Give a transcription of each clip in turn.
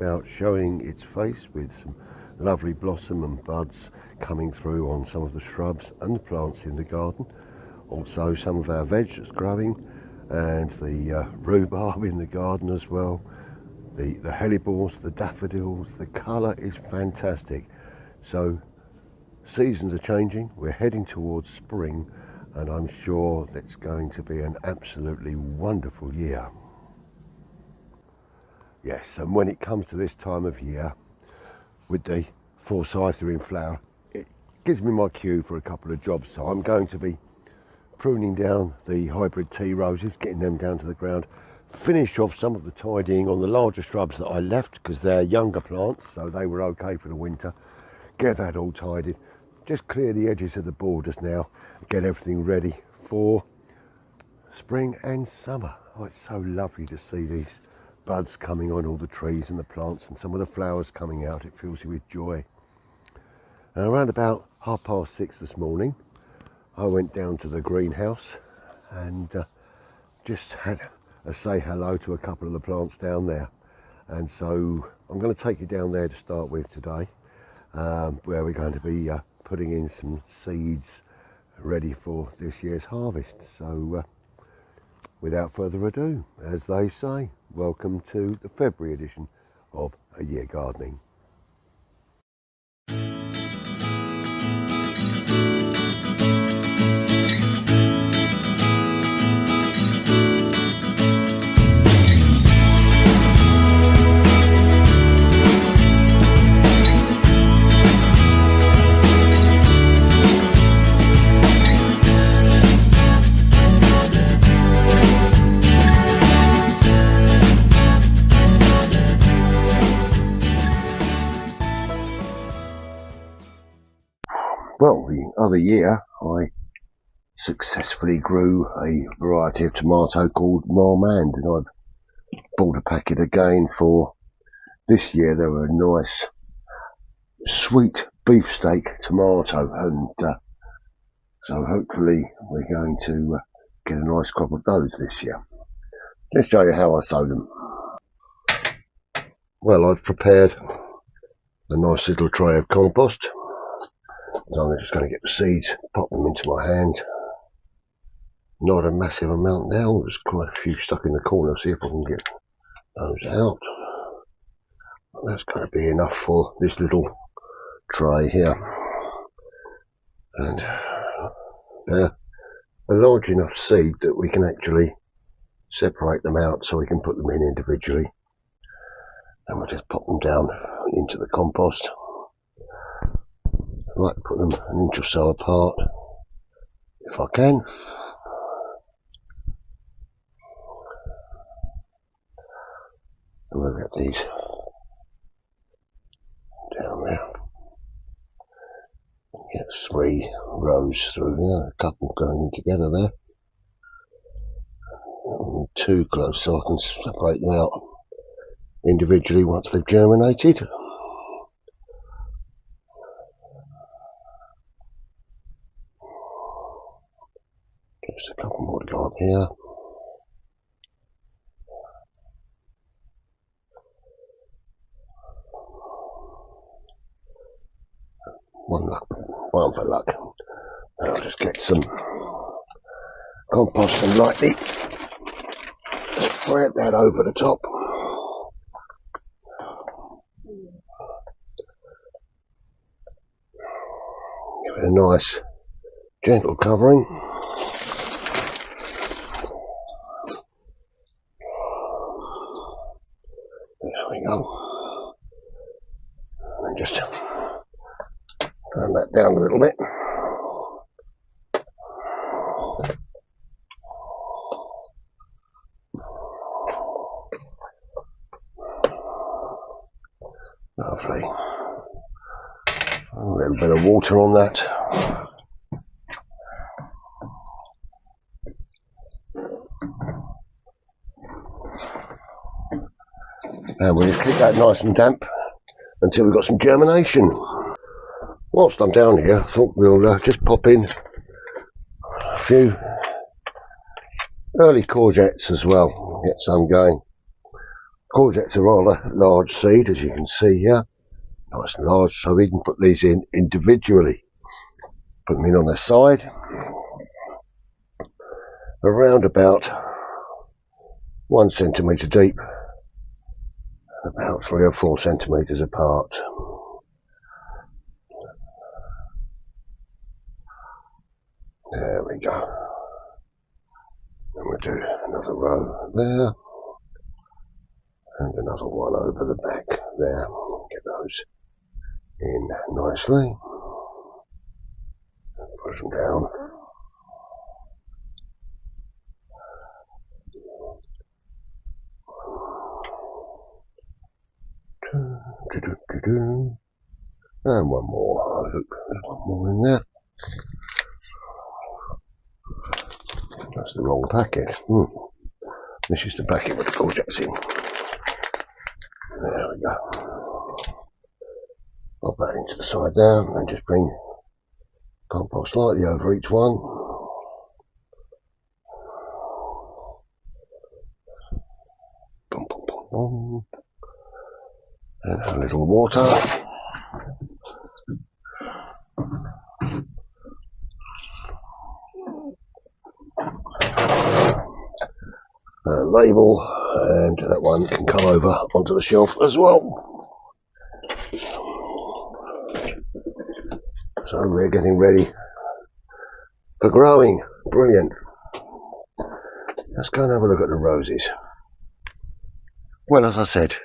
About showing its face with some lovely blossom and buds coming through on some of the shrubs and the plants in the garden. Also some of our veg that's growing, and the rhubarb in the garden as well. The hellebores, the daffodils, the colour is fantastic. So seasons are changing, we're heading towards spring, and I'm sure that's going to be an absolutely wonderful year. Yes, and when it comes to this time of year, with the forsythia in flower, it gives me my cue for a couple of jobs. So I'm going to be pruning down the hybrid tea roses, getting them down to the ground, finish off some of the tidying on the larger shrubs that I left because they're younger plants, so they were okay for the winter. Get that all tidied, just clear the edges of the borders now, get everything ready for spring and summer. Oh, it's so lovely to see these buds coming on all the trees and the plants and some of the flowers coming out. It fills you with joy. And around about 6:30 this morning, I went down to the greenhouse and just had a say hello to a couple of the plants down there. And so I'm going to take you down there to start with today, where we're going to be putting in some seeds ready for this year's harvest. So without further ado, as they say, welcome to the February edition of A Year Gardening. Well, the other year I successfully grew a variety of tomato called Marmande, and I've bought a packet again for this year. They were a nice sweet beefsteak tomato, and so hopefully we're going to get a nice crop of those this year. Let's show you how I sow them. Well, I've prepared a nice little tray of compost. So I'm just going to get the seeds, pop them into my hand. Not a massive amount now, there's quite a few stuck in the corner. See if I can get those out. That's going to be enough for this little tray here. And they're a large enough seed that we can actually separate them out so we can put them in individually. And we'll just pop them down into the compost. I like to put them an inch or so apart if I can. And we'll get these down there. Get 3 rows through there, a couple going in together there. And 2 close so I can separate them out individually once they've germinated. Just a couple more to go up here. One for luck. I'll just get some compost and lightly spread that over the top. Give it a nice gentle covering. There we go. And just turn that down a little bit. Lovely. A little bit of water on that. And we'll just keep that nice and damp until we've got some germination. Whilst I'm down here, I thought we'll just pop in a few early courgettes as well, get some going. Courgettes are rather large seed, as you can see here. Nice and large, so we can put these in individually. Put them in on the side, around about 1 centimetre deep, about 3 or 4 centimetres apart. There we go. And we'll do another row there, and another one over the back there. Get those in nicely. Push them down. And one more. I hope there's one more in there. That's the wrong packet. This is the packet with the courgettes in. There we go. Pop that into the side there, and just bring compost slightly over each one. Boom, boom, boom, boom. And a little water. Label, and that one can come over onto the shelf as well. So we're getting ready for growing. Brilliant. Let's go and have a look at the roses. Well, as I said,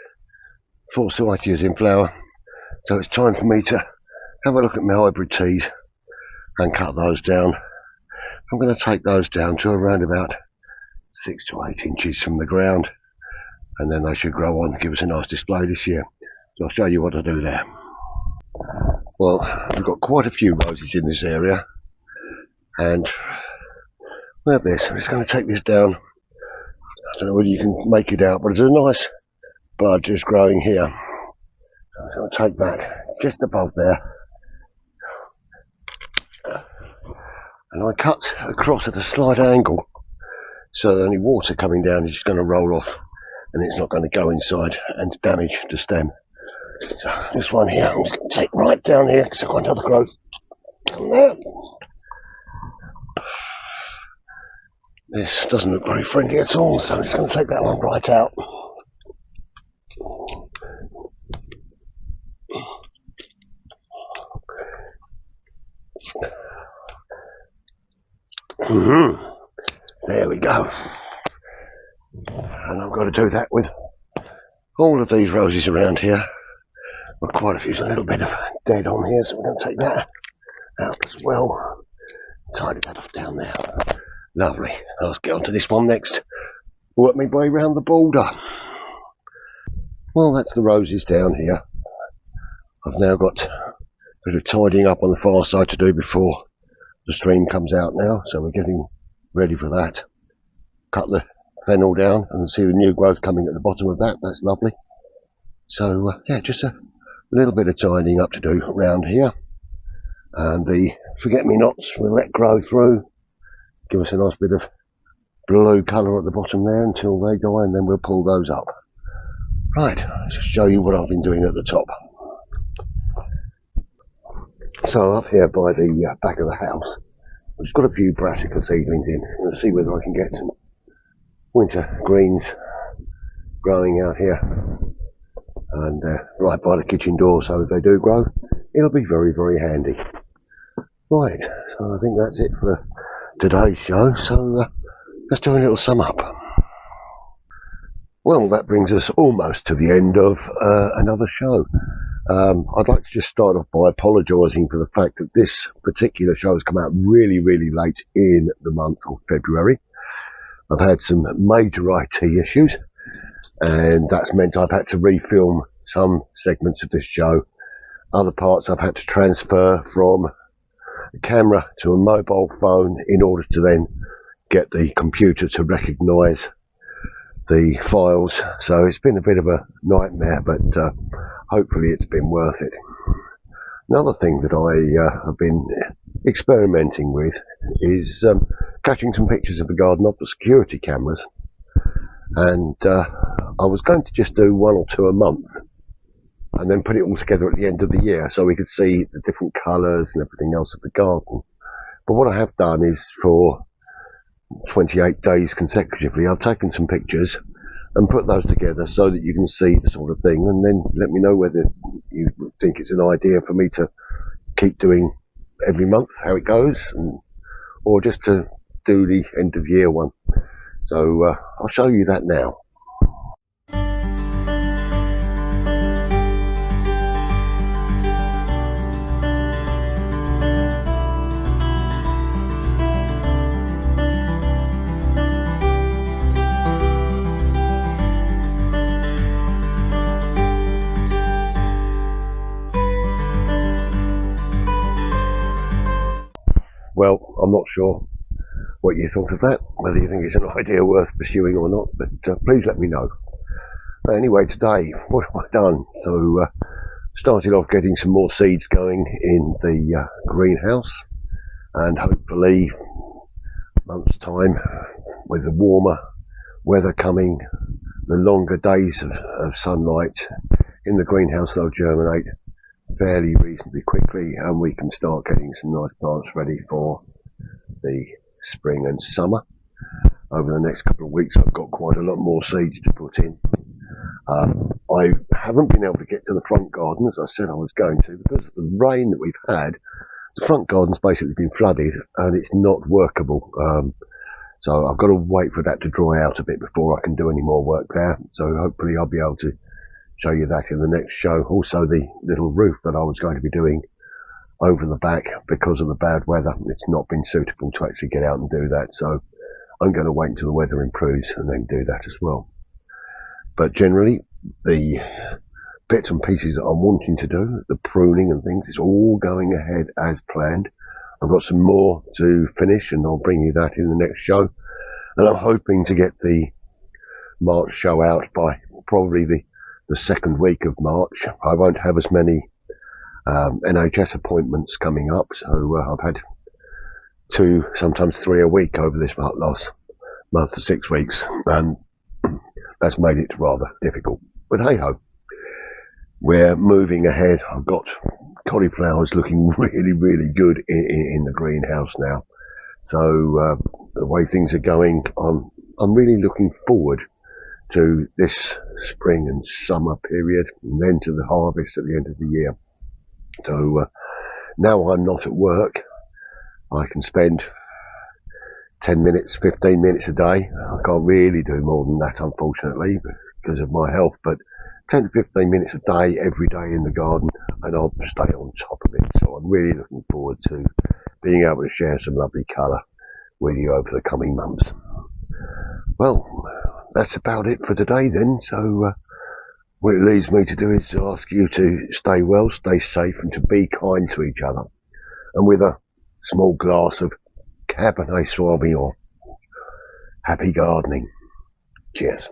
full Forsythia is in flower, so it's time for me to have a look at my hybrid teas and cut those down. I'm going to take those down to around about 6 to 8 inches from the ground, and then they should grow on and give us a nice display this year. So I'll show you what I do there. Well, we've got quite a few roses in this area, and we have this. I'm just going to take this down. I don't know whether you can make it out, but there's a nice bud just growing here. So I'm going to take that just above there, and I cut across at a slight angle, so any water coming down is just going to roll off, and it's not going to go inside and damage the stem. So this one here, I'm just going to take right down here because I've got another growth down there. This doesn't look very friendly at all, so I'm just going to take that one right out. There we go. And I've got to do that with all of these roses around here. Well, quite a few, a little bit of dead on here, so we're going to take that out as well. Tidy that off down there. Lovely. Let's get on to this one next. Work my way around the border. Well, that's the roses down here. I've now got a bit of tidying up on the far side to do before the stream comes out now, so we're getting ready for that. Cut the fennel down and see the new growth coming at the bottom of that. That's lovely. So yeah, just a little bit of tidying up to do around here, and the forget-me-nots we'll let grow through, give us a nice bit of blue colour at the bottom there until they die, and then we'll pull those up. Right, let's just show you what I've been doing at the top. So up here by the back of the house, I've just got a few brassica seedlings in. I'm going to see whether I can get some winter greens growing out here, and right by the kitchen door, so if they do grow, it'll be very, very handy. Right, so I think that's it for today's show, so let's do a little sum up. Well, that brings us almost to the end of another show. I'd like to just start off by apologising for the fact that this particular show has come out really, really late in the month of February. I've had some major IT issues, and that's meant I've had to refilm some segments of this show. Other parts I've had to transfer from a camera to a mobile phone in order to then get the computer to recognise the files. So it's been a bit of a nightmare, but hopefully it's been worth it. Another thing that I have been experimenting with is catching some pictures of the garden off the security cameras, and I was going to just do 1 or 2 a month and then put it all together at the end of the year so we could see the different colours and everything else of the garden. But what I have done is for 28 days consecutively, I've taken some pictures and put those together so that you can see the sort of thing, and then let me know whether you think it's an idea for me to keep doing every month how it goes, or just to do the end of year one. So I'll show you that now. Well, I'm not sure what you thought of that, whether you think it's an idea worth pursuing or not, but please let me know. Anyway, today, what have I done? So, started off getting some more seeds going in the greenhouse, and hopefully, month's time, with the warmer weather coming, the longer days of sunlight in the greenhouse, they'll germinate fairly reasonably quickly, and we can start getting some nice plants ready for the spring and summer. Over the next couple of weeks, I've got quite a lot more seeds to put in. I haven't been able to get to the front garden as I said I was going to, because of the rain that we've had. The front garden's basically been flooded and it's not workable. So I've got to wait for that to dry out a bit before I can do any more work there. So hopefully I'll be able to show you that in the next show. Also, the little roof that I was going to be doing over the back, because of the bad weather, it's not been suitable to actually get out and do that. So I'm going to wait until the weather improves and then do that as well. But generally, the bits and pieces that I'm wanting to do, the pruning and things, it's all going ahead as planned. I've got some more to finish and I'll bring you that in the next show. And I'm hoping to get the March show out by probably the second week of March. I won't have as many NHS appointments coming up, so I've had 2, sometimes 3 a week over this last month or 6 weeks, and that's made it rather difficult. But hey ho, we're moving ahead. I've got cauliflowers looking really good in the greenhouse now. So the way things are going, I'm really looking forward to this spring and summer period, and then to the harvest at the end of the year. So now I'm not at work, I can spend 10 minutes, 15 minutes a day. I can't really do more than that, unfortunately, because of my health, but 10 to 15 minutes a day, every day in the garden, and I'll stay on top of it. So I'm really looking forward to being able to share some lovely colour with you over the coming months. Well, that's about it for today then. So what it leaves me to do is to ask you to stay well, stay safe, and to be kind to each other. And with a small glass of Cabernet Sauvignon, happy gardening. Cheers.